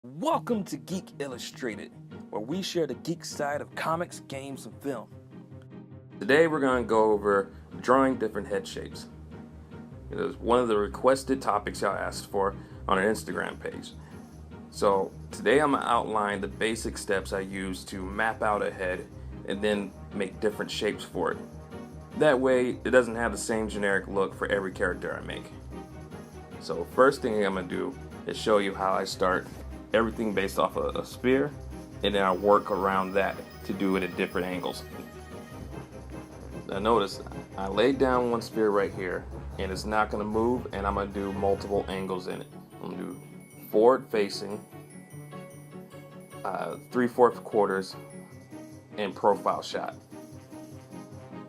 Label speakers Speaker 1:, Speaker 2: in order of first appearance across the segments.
Speaker 1: Welcome to Geek Illustrated, where we share the geek side of comics, games, and film. Today we're going to go over drawing different head shapes. It is one of the requested topics y'all asked for on our Instagram page. So today I'm going to outline the basic steps I use to map out a head and then make different shapes for it. That way it doesn't have the same generic look for every character I make. So first thing I'm going to do is show you how I start everything based off of a sphere, and then I work around that to do it at different angles. Now notice, I laid down one sphere right here, and it's not going to move, and I'm going to do multiple angles in it. I'm going to do forward facing, 3/4 quarters, and profile shot.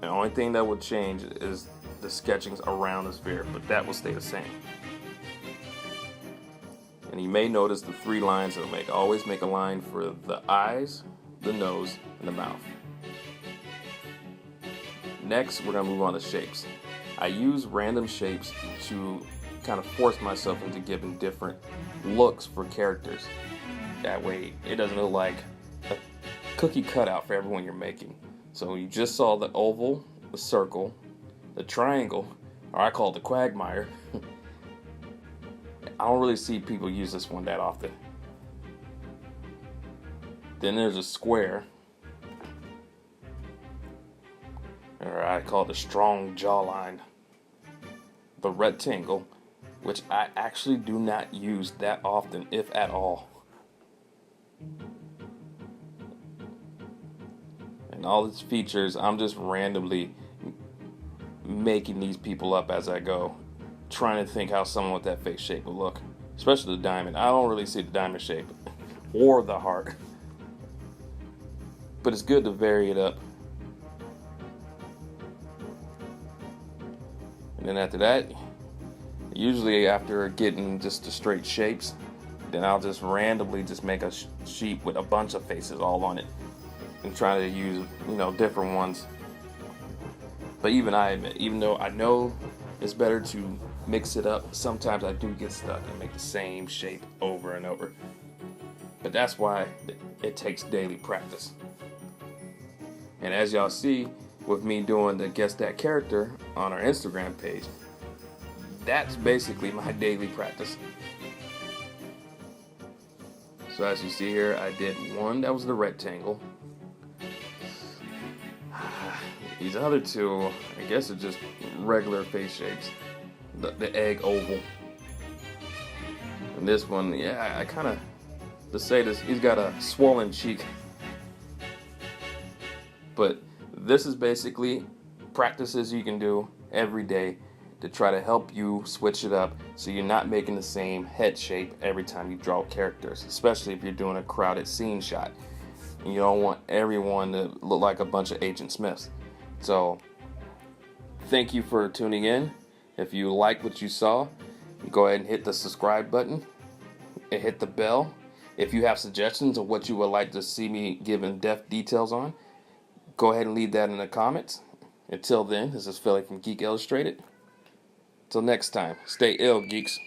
Speaker 1: The only thing that would change is the sketchings around the sphere, but that will stay the same. And you may notice the 3 lines I'll make. I always make a line for the eyes, the nose, and the mouth. Next, we're going to move on to shapes. I use random shapes to kind of force myself into giving different looks for characters. That way, it doesn't look like a cookie cutout for everyone you're making. So you just saw the oval, the circle, the triangle, or I call it the quagmire. I don't really see people use this one that often. Then there's a square, or I call it the strong jawline. The rectangle, which I actually do not use that often, if at all. And all its features, I'm just randomly making these people up as I go, trying to think how someone with that face shape would look, especially the diamond. I don't really see the diamond shape or the heart, but it's good to vary it up. And then after that, usually after getting just the straight shapes, then I'll just randomly just make a sheet with a bunch of faces all on it and try to use, different ones. But even though I know it's better to mix it up, sometimes I do get stuck and make the same shape over and over. But that's why it takes daily practice. And as y'all see with me doing the Guess That Character on our Instagram page, that's basically my daily practice. So as you see here, I did one that was the rectangle. These other 2, I guess, are just regular face shapes. The egg oval. And this one, yeah, I kind of, to say this, he's got a swollen cheek. But this is basically practices you can do every day to try to help you switch it up so you're not making the same head shape every time you draw characters, especially if you're doing a crowded scene shot. And you don't want everyone to look like a bunch of Agent Smiths. So, thank you for tuning in. If you like what you saw, go ahead and hit the subscribe button and hit the bell. If you have suggestions of what you would like to see me give in-depth details on, go ahead and leave that in the comments. Until then, this is Felle from Geek Illustrated. Till next time, stay ill, geeks.